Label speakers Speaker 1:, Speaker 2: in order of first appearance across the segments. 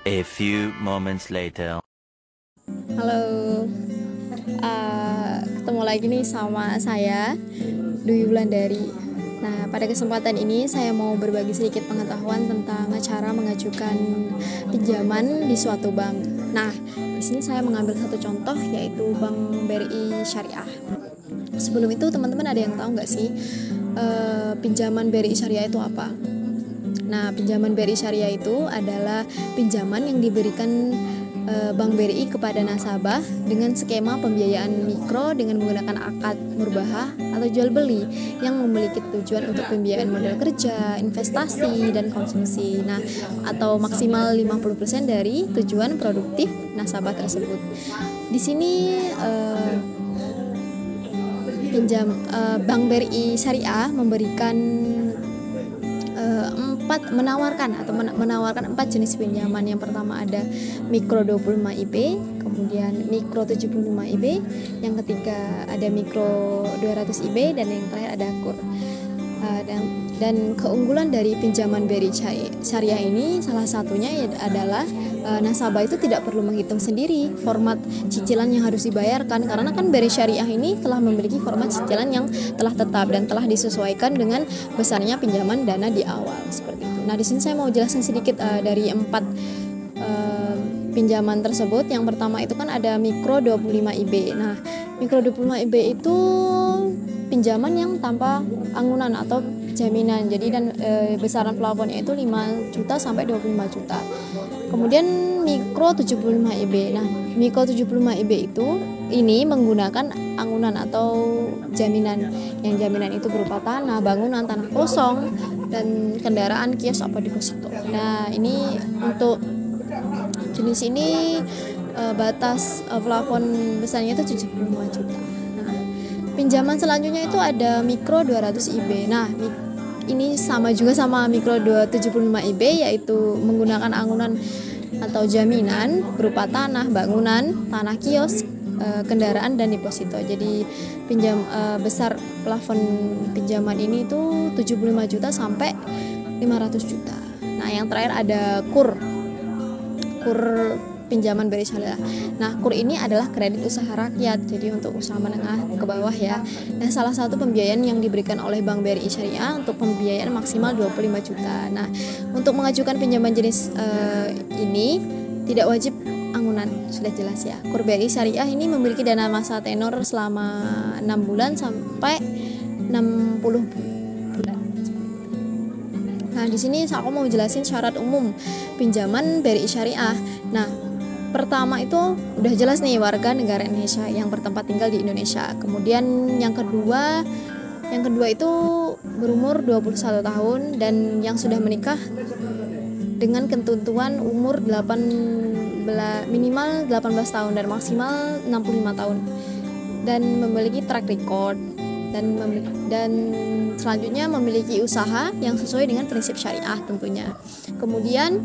Speaker 1: A few moments later.
Speaker 2: Halo, ketemu lagi nih sama saya, Dwi Wulandari. Nah, pada kesempatan ini saya mau berbagi sedikit pengetahuan tentang cara mengajukan pinjaman di suatu bank. Nah, di sini saya mengambil satu contoh yaitu Bank BRI Syariah. Sebelum itu teman-teman ada yang tahu nggak sih pinjaman BRI Syariah itu apa? Nah, pinjaman BRI Syariah itu adalah pinjaman yang diberikan Bank BRI kepada nasabah dengan skema pembiayaan mikro dengan menggunakan akad murbahah atau jual beli yang memiliki tujuan untuk pembiayaan modal kerja, investasi, dan konsumsi. Nah, atau maksimal 50% dari tujuan produktif nasabah tersebut. Di sini Bank BRI Syariah memberikan menawarkan 4 jenis pinjaman. Yang pertama ada mikro 25 IB, kemudian mikro 75 IB, yang ketiga ada mikro 200 IB, dan yang terakhir ada KUR. Dan keunggulan dari pinjaman BRI Syariah ini salah satunya adalah nasabah itu tidak perlu menghitung sendiri format cicilan yang harus dibayarkan, karena kan BRI Syariah ini telah memiliki format cicilan yang telah tetap dan telah disesuaikan dengan besarnya pinjaman dana di awal seperti itu. Nah, di sini saya mau jelasin sedikit dari 4 pinjaman tersebut. Yang pertama itu kan ada mikro 25 IB. Nah, mikro 25 IB itu pinjaman yang tanpa anggunan atau jaminan. Jadi besaran plafonnya itu 5 juta sampai 25 juta. Kemudian mikro 75 IB. Nah, mikro 75 IB ini menggunakan anggunan atau jaminan. Yang jaminan itu berupa tanah, bangunan, tanah kosong, dan kendaraan, kios atau deposito. Nah, ini untuk jenis ini batas plafon besarnya itu 75 juta. Nah, pinjaman selanjutnya itu ada mikro 200 IB. Nah, ini sama juga sama mikro 75 IB, yaitu menggunakan anggunan atau jaminan berupa tanah, bangunan, tanah kios, kendaraan, dan deposito. Jadi besar plafon pinjaman ini itu 75 juta sampai 500 juta. Nah, yang terakhir ada KUR pinjaman BRI Syariah. Nah, KUR ini adalah kredit usaha rakyat, jadi untuk usaha menengah ke bawah ya. Nah, salah satu pembiayaan yang diberikan oleh Bank BRI Syariah untuk pembiayaan maksimal 25 juta. Nah, untuk mengajukan pinjaman jenis ini tidak wajib anggunan, sudah jelas ya. KUR BRI Syariah ini memiliki dana masa tenor selama 6 bulan sampai 60 bulan. Nah, di sini aku mau jelasin syarat umum pinjaman BRI Syariah. Nah, pertama itu udah jelas nih, warga negara Indonesia yang bertempat tinggal di Indonesia. Kemudian yang kedua itu berumur 21 tahun dan yang sudah menikah dengan ketentuan umur minimal 18 tahun dan maksimal 65 tahun dan memiliki track record dan selanjutnya memiliki usaha yang sesuai dengan prinsip syariah tentunya. Kemudian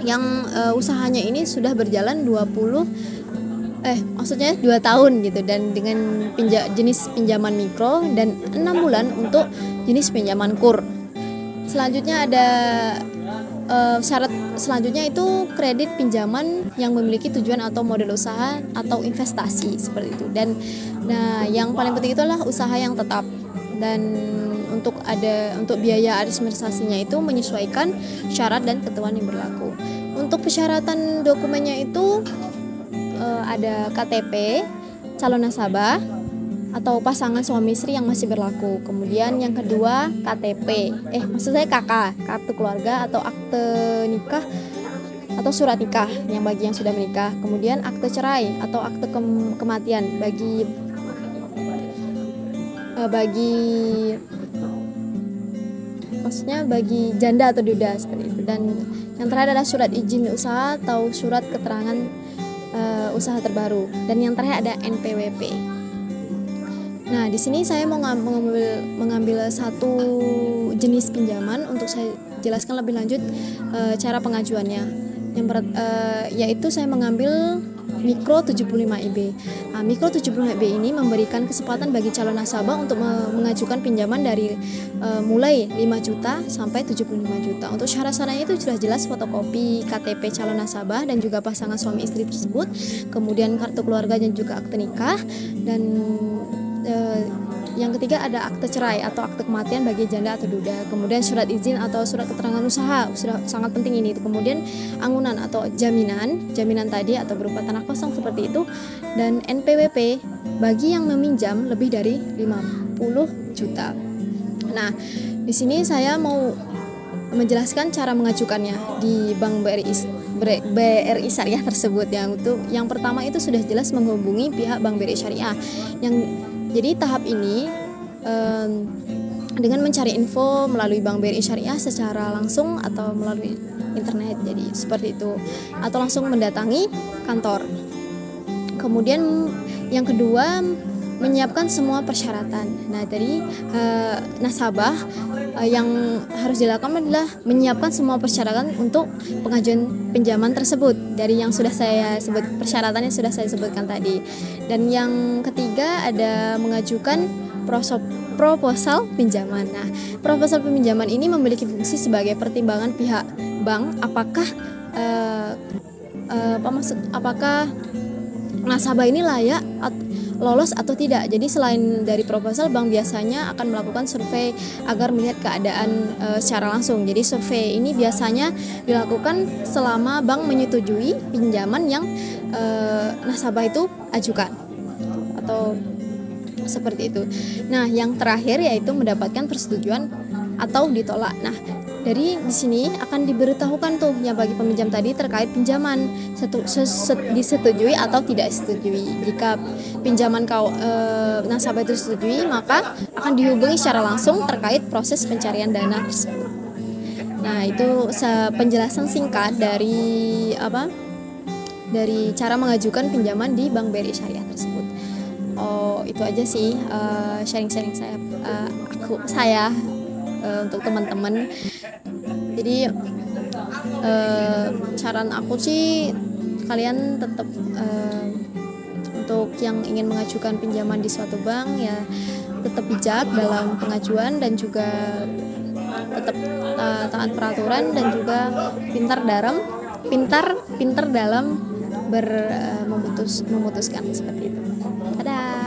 Speaker 2: yang usahanya ini sudah berjalan 2 tahun gitu, dan dengan jenis pinjaman mikro, dan 6 bulan untuk jenis pinjaman KUR. Selanjutnya ada syarat selanjutnya itu kredit pinjaman yang memiliki tujuan atau model usaha atau investasi seperti itu. Dan yang paling penting itu adalah usaha yang tetap, dan untuk biaya administrasinya itu menyesuaikan syarat dan ketentuan yang berlaku. Untuk persyaratan dokumennya itu ada KTP calon nasabah atau pasangan suami istri yang masih berlaku. Kemudian yang kedua KK, kartu keluarga atau akte nikah atau surat nikah yang bagi yang sudah menikah. Kemudian akte cerai atau akte kematian bagi janda atau duda seperti itu. Dan yang terakhir adalah surat izin usaha atau surat keterangan usaha terbaru. Dan yang terakhir ada NPWP. Nah, di sini saya mau mengambil satu jenis pinjaman untuk saya jelaskan lebih lanjut cara pengajuannya. Yaitu saya mengambil Mikro 75 IB. Nah, Mikro 75 IB ini memberikan kesempatan bagi calon nasabah untuk mengajukan pinjaman dari mulai 5 juta sampai 75 juta. Untuk syarat-syaratnya itu sudah jelas, fotokopi KTP calon nasabah dan juga pasangan suami istri tersebut, kemudian kartu keluarga dan juga akte nikah, dan yang ketiga ada akte cerai atau akte kematian bagi janda atau duda, kemudian surat izin atau surat keterangan usaha, sudah sangat penting ini. Kemudian angunan atau jaminan tadi atau berupa tanah kosong seperti itu, dan NPWP bagi yang meminjam lebih dari 50 juta. Nah, di sini saya mau menjelaskan cara mengajukannya di Bank BRI Syariah tersebut. Yang pertama itu sudah jelas menghubungi pihak Bank BRI Syariah. Jadi tahap ini dengan mencari info melalui Bank BRI Syariah secara langsung atau melalui internet, jadi seperti itu, atau langsung mendatangi kantor. Kemudian yang kedua, menyiapkan semua persyaratan. Nah, dari nasabah yang harus dilakukan adalah menyiapkan semua persyaratan untuk pengajuan pinjaman tersebut dari yang sudah saya sebut, persyaratan yang sudah saya sebutkan tadi. Dan yang ketiga ada mengajukan proposal pinjaman. Nah, proposal pinjaman ini memiliki fungsi sebagai pertimbangan pihak bank apakah apakah nasabah ini layak lolos atau tidak. Jadi selain dari proposal, bank biasanya akan melakukan survei agar melihat keadaan secara langsung. Jadi survei ini biasanya dilakukan selama bank menyetujui pinjaman yang nasabah itu ajukan atau seperti itu. Nah, yang terakhir yaitu mendapatkan persetujuan atau ditolak. Nah, dari di sini akan diberitahukan tuh yang bagi peminjam tadi terkait pinjaman disetujui atau tidak disetujui. Jika pinjaman nasabah itu disetujui, maka akan dihubungi secara langsung terkait proses pencarian dana tersebut. Nah, itu penjelasan singkat dari cara mengajukan pinjaman di Bank BRI Syariah tersebut. Itu aja sih sharing-sharing saya untuk teman-teman. Jadi saran aku sih, kalian tetap untuk yang ingin mengajukan pinjaman di suatu bank ya tetap bijak dalam pengajuan dan juga tetap taat peraturan dan juga pintar dalam memutuskan seperti itu. Dadah.